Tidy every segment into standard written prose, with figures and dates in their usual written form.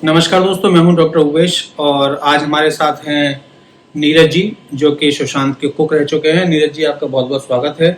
नमस्कार दोस्तों, मैं हूं डॉक्टर उवेश और आज हमारे साथ हैं नीरज जी, जो कि सुशांत के कुक रह चुके हैं। नीरज जी, आपका बहुत बहुत स्वागत है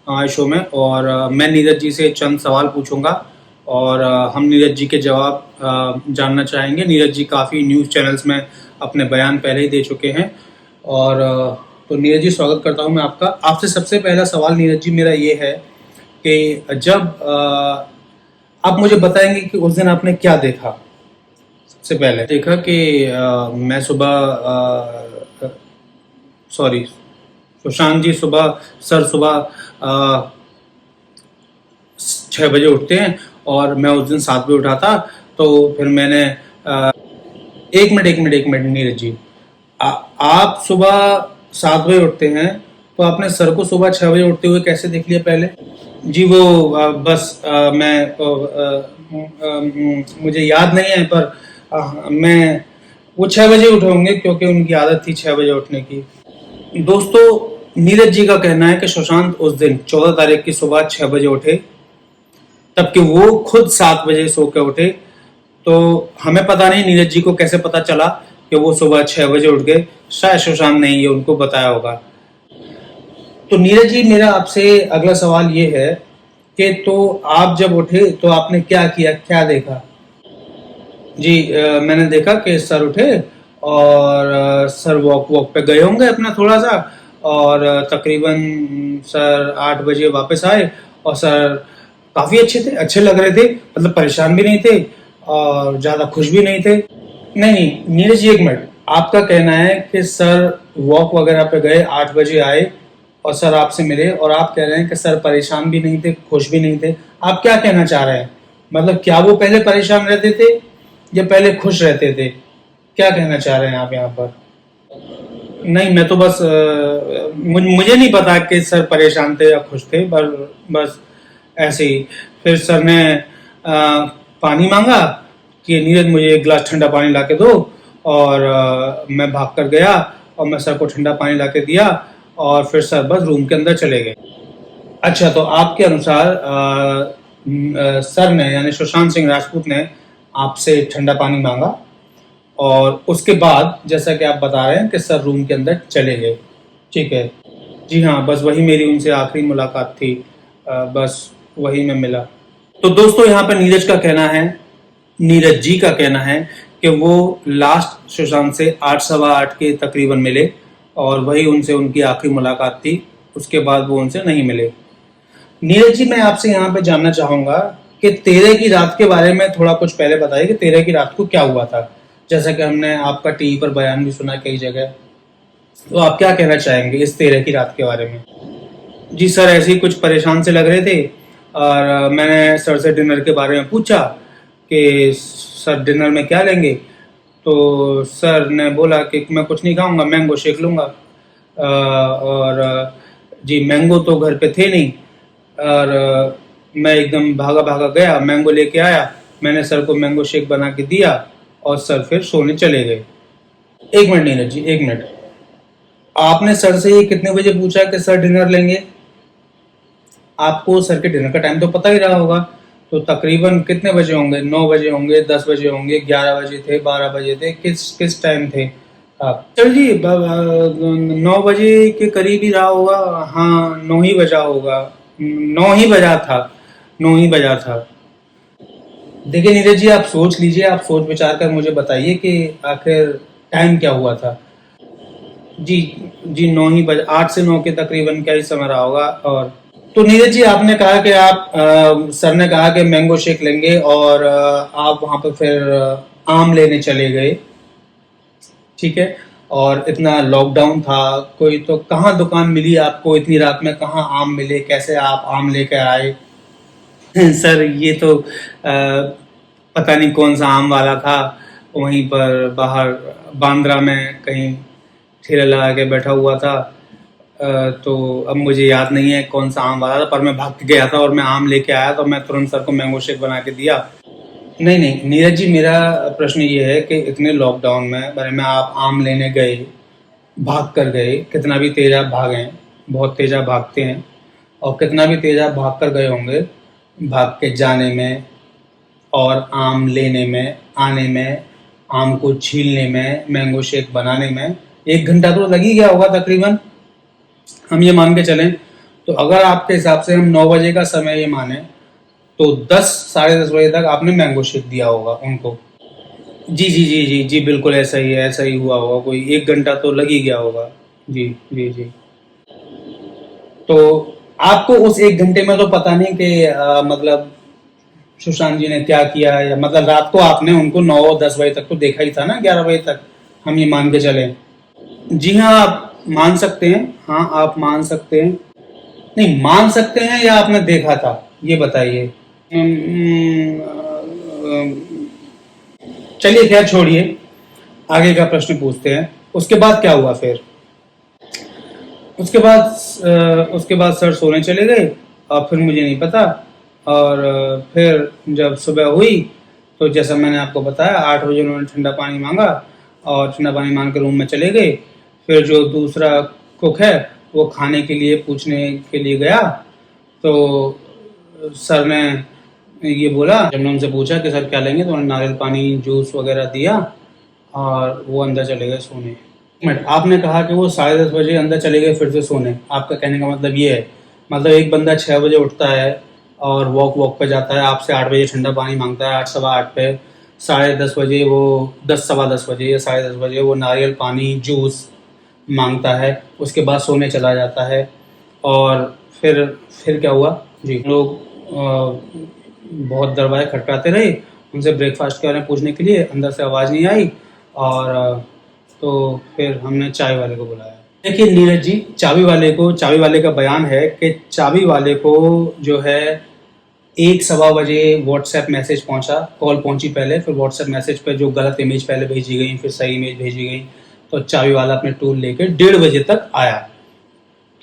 हमारे शो में। और मैं नीरज जी से चंद सवाल पूछूंगा और हम नीरज जी के जवाब जानना चाहेंगे। नीरज जी काफ़ी न्यूज़ चैनल्स में अपने बयान पहले ही दे चुके हैं। और तो नीरज जी, स्वागत करता हूं मैं आपका। आपसे सबसे पहला सवाल नीरज जी मेरा ये है कि जब आप मुझे बताएंगे कि उस दिन आपने क्या देखा। सबसे पहले देखा कि मैं सुबह सॉरी, सुशांत जी सुबह 6 बजे उठते हैं और मैं उस दिन 7 बजे उठा था। तो फिर मैंने एक मिनट नीरज जी, आप सुबह 7 बजे उठते हैं तो आपने सर को सुबह 6 बजे उठते हुए कैसे देख लिया पहले? जी वो बस मैं मुझे याद नहीं है, पर मैं वो 6 बजे उठे होंगे क्योंकि उनकी आदत थी 6 बजे उठने की। दोस्तों, नीरज जी का कहना है कि सुशांत उस दिन 14 तारीख की सुबह 6 बजे उठे, तबकि वो खुद 7 बजे सो के उठे। तो हमें पता नहीं नीरज जी को कैसे पता चला कि वो सुबह 6 बजे उठ गए। शायद सुशांत ने ये उनको बताया होगा। तो नीरज जी, मेरा आपसे अगला सवाल ये है कि तो आप जब उठे तो आपने क्या किया, क्या देखा? जी मैंने देखा कि सर उठे और सर वॉक वॉक पे गए होंगे अपना थोड़ा सा, और तकरीबन सर 8 बजे वापस आए। और सर काफ़ी अच्छे थे, अच्छे लग रहे थे, मतलब परेशान भी नहीं थे और ज़्यादा खुश भी नहीं थे। नहीं नहीं नीरज जी, एक मिनट। आपका कहना है कि सर वॉक वगैरह पे गए, 8 बजे आए और सर आपसे मिले, और आप कह रहे हैं कि सर परेशान भी नहीं थे, खुश भी नहीं थे। आप क्या कहना चाह रहे हैं? मतलब क्या वो पहले परेशान रहते थे या पहले खुश रहते थे? क्या कहना चाह रहे हैं आप यहाँ पर? नहीं, मैं तो बस मुझे नहीं पता कि सर परेशान थे या खुश थे, पर बस ऐसे ही। फिर सर ने पानी मांगा कि नीरज मुझे एक गिलास ठंडा पानी ला के दो, और मैं भाग कर गया और मैं सर को ठंडा पानी ला के दिया, और फिर सर बस रूम के अंदर चले गए। अच्छा, तो आपके अनुसार सर ने, यानी सुशांत सिंह राजपूत ने आपसे ठंडा पानी मांगा, और उसके बाद जैसा कि आप बता रहे हैं कि सर रूम के अंदर चले गए। ठीक है। जी हाँ, बस वही मेरी उनसे आखिरी मुलाकात थी। बस वही में मिला। तो दोस्तों, यहाँ पर नीरज का कहना है, नीरज जी का कहना है कि वो लास्ट सुशांत से 8 सवा 8 के तकरीबन मिले और वही उनसे उनकी आखिरी मुलाकात थी। उसके बाद वो उनसे नहीं मिले। नीरज जी, मैं आपसे यहाँ पे जानना चाहूंगा कि 13 की रात के बारे में थोड़ा कुछ पहले बताइए कि 13 की रात को क्या हुआ था। जैसा कि हमने आपका टीवी पर बयान भी सुना कई जगह, तो आप क्या कहना चाहेंगे इस 13 की रात के बारे में? जी सर, ऐसे ही कुछ परेशान से लग रहे थे और मैंने सर से डिनर के बारे में पूछा कि सर डिनर में क्या लेंगे। तो सर ने बोला कि मैं कुछ नहीं खाऊंगा, मैंगो शेक लूँगा। और जी, मैंगो तो घर पे थे नहीं, और मैं एकदम भागा भागा गया, मैंगो लेके आया। मैंने सर को मैंगो शेक बना के दिया और सर फिर सोने चले गए। एक मिनट नीरज जी, एक मिनट। आपने सर से ये कितने बजे पूछा कि सर डिनर लेंगे? आपको सर के डिनर का टाइम तो पता ही रहा होगा, तो तकरीबन कितने बजे होंगे? 9 बजे होंगे, 10 बजे होंगे, 11 बजे थे, 12 बजे थे, किस किस टाइम थे आप? सर जी 9 बजे के करीब ही रहा होगा। हाँ, 9 ही बजा होगा, 9 ही बजा था, 9 ही बजा था। देखिए नीरज जी, आप सोच लीजिए, आप सोच विचार कर मुझे बताइए कि आखिर टाइम क्या हुआ था। जी जी, 9 ही बजे, 8 से 9 के तकरीबन क्या ही समय रहा होगा। और तो नीरज जी, आपने कहा कि आप सर ने कहा कि मैंगो शेक लेंगे और आप वहां पर फिर आम लेने चले गए। ठीक है। और इतना लॉकडाउन था, कोई तो कहाँ दुकान मिली आपको इतनी रात में? कहाँ आम मिले? कैसे आप आम लेकर आए? सर ये तो पता नहीं कौन सा आम वाला था, वहीं पर बाहर बांद्रा में कहीं ठेला लगा के बैठा हुआ था। तो अब मुझे याद नहीं है कौन सा आम वाला था, पर मैं भाग के गया था और मैं आम लेके आया, तो मैं तुरंत सर को मैंगो शेक बना के दिया। नहीं नहीं नीरज जी, मेरा प्रश्न ये है कि इतने लॉकडाउन में बारे में आप आम लेने गए, भाग कर गए, कितना भी तेज आप भागें, बहुत तेज आप भागते हैं, और कितना भी तेज आप भाग कर गए होंगे, भाग के जाने में और आम लेने में, आने में, आम को छीलने में, मैंगो शेक बनाने में 1 घंटा तो लग ही गया होगा तकरीबन, हम ये मान के चलें। तो अगर आपके हिसाब से हम 9 बजे का समय ये माने तो 10 साढ़े 10 बजे तक आपने मैंगो शेक दिया होगा उनको। जी जी जी जी जी, बिल्कुल ऐसा ही है, ऐसा ही हुआ होगा, कोई 1 घंटा तो लग ही गया होगा। जी जी जी। तो आपको उस 1 घंटे में तो पता नहीं कि मतलब सुशांत जी ने क्या किया, या मतलब रात को आपने उनको 9-10 बजे तक तो देखा ही था ना, 11 बजे तक, हम ये मान के चले। जी हाँ, आप मान सकते हैं, हाँ आप मान सकते हैं। नहीं, मान सकते हैं या आपने देखा था, ये बताइए। चलिए खैर छोड़िए, आगे का प्रश्न पूछते हैं। उसके बाद क्या हुआ फिर? उसके बाद सर सोने चले गए, और फिर मुझे नहीं पता। और फिर जब सुबह हुई तो जैसा मैंने आपको बताया 8 बजे उन्होंने ठंडा पानी मांगा, और ठंडा पानी मांग के रूम में चले गए। फिर जो दूसरा कुक है वो खाने के लिए पूछने के लिए गया, तो सर ने ये बोला, जब मैंने उनसे पूछा कि सर क्या लेंगे, तो उन्होंने नारियल पानी जूस वगैरह दिया, और वो अंदर चले गए सोने। मिनट, आपने कहा कि वो 10:30 बजे अंदर चले गए फिर से सोने, आपका कहने का मतलब ये है, मतलब एक बंदा 6 बजे उठता है और वॉक पे जाता है, आपसे 8 बजे ठंडा पानी मांगता है, 8 सवा 8 पे, 10:30 बजे वो 10 सवा 10 बजे या 10:30 बजे वो नारियल पानी जूस मांगता है, उसके बाद सोने चला जाता है। और फिर क्या हुआ जी? लोग बहुत दरवाजे खटखटाते रहे उनसे ब्रेकफास्ट के बारे में पूछने के लिए, अंदर से आवाज़ नहीं आई, और तो फिर हमने चाय वाले को बुलाया। देखिए नीरज जी, चाबी वाले का बयान है कि चाबी वाले को जो है 1 सवा बजे व्हाट्सएप मैसेज पहुंचा, कॉल पहुंची पहले, फिर व्हाट्सएप मैसेज पे जो गलत इमेज पहले भेजी गई, फिर सही इमेज भेजी गई, तो चाबी वाला अपने टूल लेकर 1:30 बजे तक आया।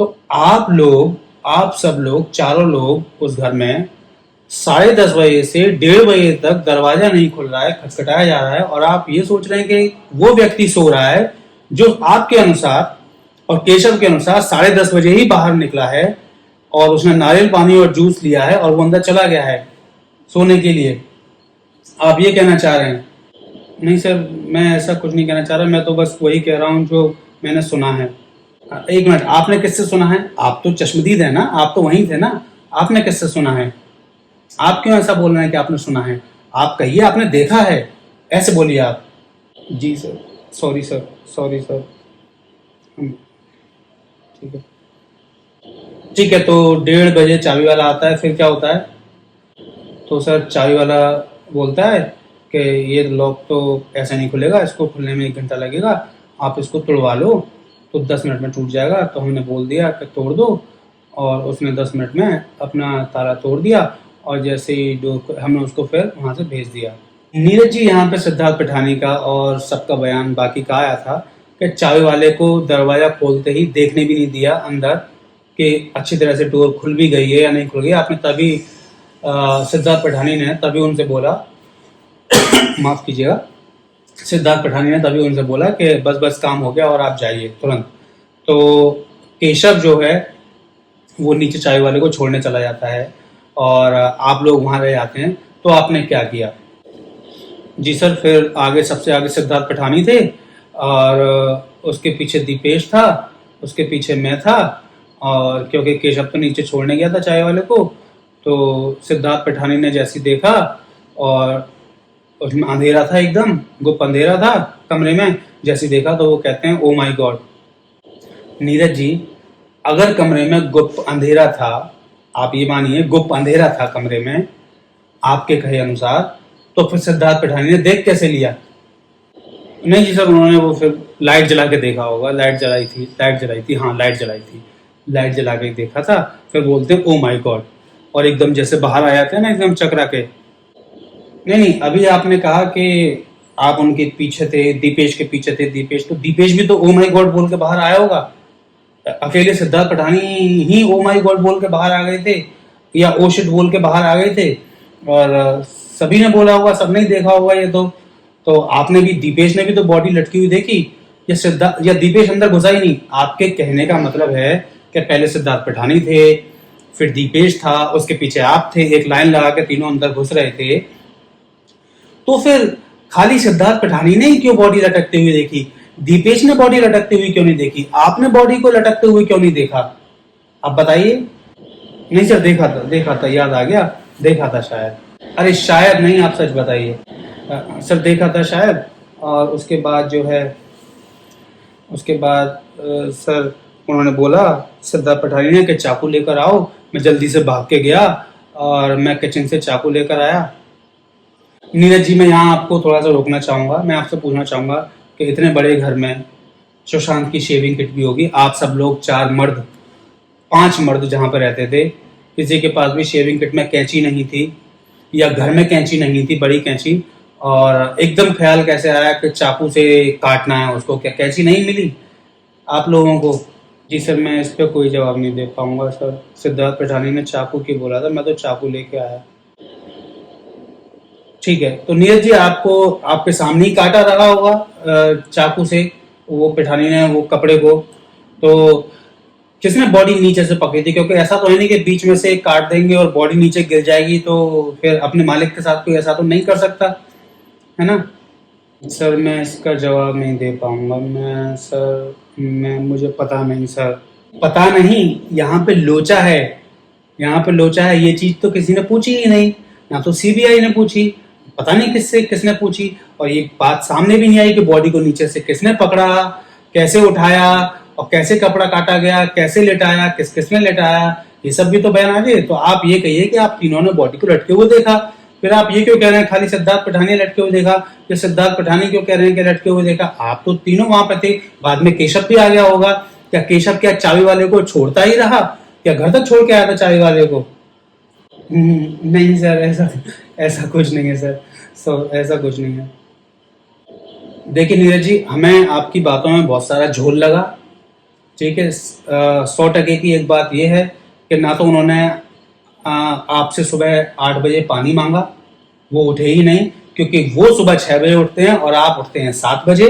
तो आप सब लोग, चारों लोग उस घर में 10:30 बजे से 1:30 बजे तक दरवाजा नहीं खुल रहा है, खटखटाया जा रहा है, और आप ये सोच रहे हैं कि वो व्यक्ति सो रहा है जो आपके अनुसार और केशव के अनुसार 10:30 बजे ही बाहर निकला है, और उसने नारियल पानी और जूस लिया है, और वो अंदर चला गया है सोने के लिए। आप ये कहना चाह रहे हैं? नहीं सर, मैं ऐसा कुछ नहीं कहना चाह रहा, मैं तो बस वही कह रहा हूँ जो मैंने सुना है। एक मिनट, आपने किससे सुना है? आप तो चश्मदीद है ना, आप तो वहीं थे ना, आपने किससे सुना है? आप क्यों ऐसा बोल रहे हैं कि आपने सुना है? आप कहिए आपने देखा है, ऐसे बोलिए आप। जी sir, sorry sir, sorry sir. ठीक है, ठीक है, तो 1:30 बजे चाबी वाला आता है, फिर क्या होता है? तो सर चाबी वाला बोलता है कि ये लॉक तो ऐसे नहीं खुलेगा, इसको खुलने में 1 घंटा लगेगा, आप इसको तोड़वा लो तो 10 मिनट में टूट जाएगा। तो हमने बोल दिया कि तोड़ दो, और उसने 10 मिनट में अपना ताला तोड़ दिया, और जैसे ही हमने उसको फिर वहाँ से भेज दिया। नीरज जी, यहाँ पे सिद्धार्थ पिठानी का और सबका बयान बाकी का आया था कि चाबी वाले को दरवाज़ा खोलते ही देखने भी नहीं दिया अंदर कि अच्छी तरह से डोर खुल भी गई है या नहीं खुल गई। आपने तभी सिद्धार्थ पिठानी ने तभी उनसे बोला माफ़ कीजिएगा, सिद्धार्थ पिठानी ने तभी उनसे बोला कि बस बस काम हो गया और आप जाइए तुरंत। तो केशव जो है वो नीचे चाय वाले को छोड़ने चला जाता है, और आप लोग वहाँ रह जाते हैं। तो आपने क्या किया? जी सर, फिर आगे सबसे आगे सिद्धार्थ पिठानी थे, और उसके पीछे दीपेश था, उसके पीछे मैं था, और क्योंकि केशव तो नीचे छोड़ने गया था चाय वाले को, तो सिद्धार्थ पिठानी ने जैसे देखा, और उसमें अंधेरा था, एकदम गुप्त अंधेरा था कमरे में, जैसे देखा तो वो कहते हैं oh my God. Neeraj ji, अगर कमरे में गुप्त अंधेरा था, आप ये मानिए गुप्त अंधेरा था कमरे में आपके कहे अनुसार, तो फिर सिद्धार्थ पिठानी ने देख कैसे लिया? नहीं जी सर, उन्होंने वो फिर लाइट जला के देखा होगा, लाइट जलाई थी, हाँ लाइट जलाई थी, लाइट जला के देखा था, फिर बोलते ओ माय गॉड, और एकदम जैसे बाहर आया था ना, एकदम चकरा के। नहीं, अभी आपने कहा कि आप उनके पीछे थे, दीपेश के पीछे थे, दीपेश भी तो ओ माय गॉड बोल के बाहर आया होगा। अकेले सिद्धार्थ पिठानी ही ओ माय गॉड बोल के बाहर आ गए थे, या ओ शिट बोल के बाहर आ गए थे, और सभी ने बोला होगा, सबने ही देखा होगा ये तो आपने भी, दीपेश ने भी तो बॉडी लटकी हुई देखी, या दीपेश अंदर घुसा ही नहीं? आपके कहने का मतलब है कि पहले सिद्धार्थ पिठानी थे, फिर दीपेश था, उसके पीछे आप थे, एक लाइन लगा के तीनों अंदर घुस रहे थे, तो फिर खाली सिद्धार्थ पठानी ने ही क्यों बॉडी लटकते हुए देखी? दीपेश ने बॉडी लटकते हुए क्यों नहीं देखी? आपने बॉडी को लटकते हुए क्यों नहीं देखा? आप बताइए। नहीं सर, देखा था, याद आ गया, देखा था शायद। अरे शायद नहीं, आप सच बताइए। सर देखा था शायद। और उसके बाद जो है, उसके बाद सर उन्होंने बोला सिद्धार्थ पठानी ने कि चाकू लेकर आओ। मैं जल्दी से भाग के गया और मैं किचन से चाकू लेकर आया। नीरज जी, मैं यहाँ आपको थोड़ा सा रोकना चाहूँगा। मैं आपसे पूछना चाहूँगा कि इतने बड़े घर में सुशांत की शेविंग किट भी होगी। आप सब लोग 4 मर्द 5 मर्द जहाँ पर रहते थे, किसी के पास भी शेविंग किट में कैंची नहीं थी या घर में कैंची नहीं थी, बड़ी कैंची, और एकदम ख्याल कैसे आया कि चाकू से काटना है उसको? क्या कैंची नहीं मिली आप लोगों को? जी सर, मैं इस पर कोई जवाब नहीं दे पाऊंगा सर। सिद्धार्थ पठानी ने चाकू की बोला था, मैं तो चाकू लेके आया। ठीक है, तो नीरज जी आपको आपके सामने ही काटा रहा होगा चाकू से वो पठानी ने वो कपड़े को। तो किसने बॉडी नीचे से पकड़ी थी? क्योंकि ऐसा तो है नहीं कि बीच में से काट देंगे और बॉडी नीचे गिर जाएगी, तो फिर अपने मालिक के साथ कोई ऐसा तो नहीं कर सकता, है ना? सर मैं इसका जवाब नहीं दे पाऊंगा। मैं मुझे पता नहीं सर। पता नहीं? यहाँ पे लोचा है, यहाँ पे लोचा है। ये चीज तो किसी ने पूछी ही नहीं, ना तो सीबीआई ने पूछी, पता नहीं किसने पूछी, और ये बात सामने भी नहीं आई कि बॉडी को नीचे से किसने पकड़ा, कैसे उठाया, और कैसे कपड़ा काटा गया, कैसे लेटाया, किसने लेटाया, ये सब भी तो बयान आ गए। तो आप ये कहिए कि आप तीनों ने बॉडी को लटके हुए देखा, फिर आप ये क्यों कह रहे हैं खाली सिद्धार्थ पठानी ने लटके हुए देखा? ये सिद्धार्थ पठानी क्यों कह रहे हैं कि लटके हुए देखा? आप तो तीनों वहां पे थे। बाद में केशव भी आ गया होगा। क्या केशव क्या चाबी वाले को छोड़ता ही रहा? क्या घर तक छोड़ के आया था चाबी वाले को? नहीं सर, ऐसा कुछ नहीं है सर। ऐसा कुछ नहीं है। देखिए नीरज जी, हमें आपकी बातों में बहुत सारा झोल लगा, ठीक है। 100% की एक बात यह है कि ना तो उन्होंने आपसे सुबह 8 बजे पानी मांगा, वो उठे ही नहीं, क्योंकि वो सुबह 6 बजे उठते हैं और आप उठते हैं 7 बजे।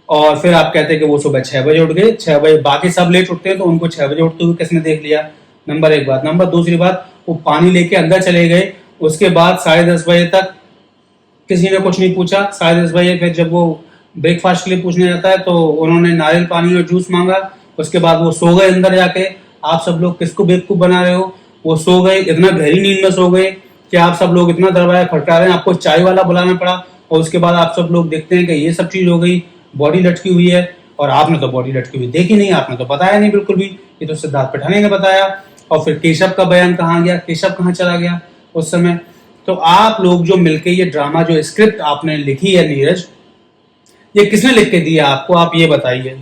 और फिर आप कहते हैं कि वो सुबह 6 बजे उठ गए, 6 बजे बाकी सब लेट उठते हैं, तो उनको 6 बजे उठते हुए किसने देख लिया? नंबर 1 बात। नंबर दूसरी बात, वो पानी लेके अंदर चले गए, उसके बाद 10:30 बजे तक किसी ने कुछ नहीं पूछा। 10:30 बजे फिर जब वो ब्रेकफास्ट के लिए पूछने जाता है तो उन्होंने नारियल पानी और जूस मांगा। उसके बाद वो सो गए अंदर जाके। आप सब लोग किसको बेवकूफ बना रहे हो? वो सो गए, इतना गहरी नींद में सो गए कि आप सब लोग इतना दरवाजा खटका रहे हैं, आपको चाय वाला बुलाना पड़ा। और उसके बाद आप सब लोग देखते हैं कि ये सब चीज हो गई, बॉडी लटकी हुई है, और आपने तो बॉडी लटकी हुई देखी नहीं, आपने तो बताया नहीं बिल्कुल भी। ये तो सिद्धार्थ पठानी ने बताया। और फिर केशव का बयान कहाँ गया? केशव कहाँ चला गया उस समय? तो आप लोग जो मिलके ये ड्रामा, जो स्क्रिप्ट आपने लिखी है नीरज, ये किसने लिख के दिया आपको? आप ये बताइए।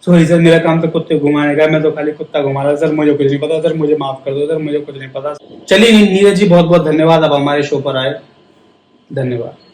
सॉरी सर, मेरा काम तो कुत्ते घुमाने का, मैं तो खाली कुत्ता घुमा रहा सर, मुझे कुछ नहीं पता सर, मुझे माफ कर दो सर, मुझे कुछ नहीं पता। चलिए नीरज जी, बहुत बहुत धन्यवाद, अब हमारे शो पर आए, धन्यवाद।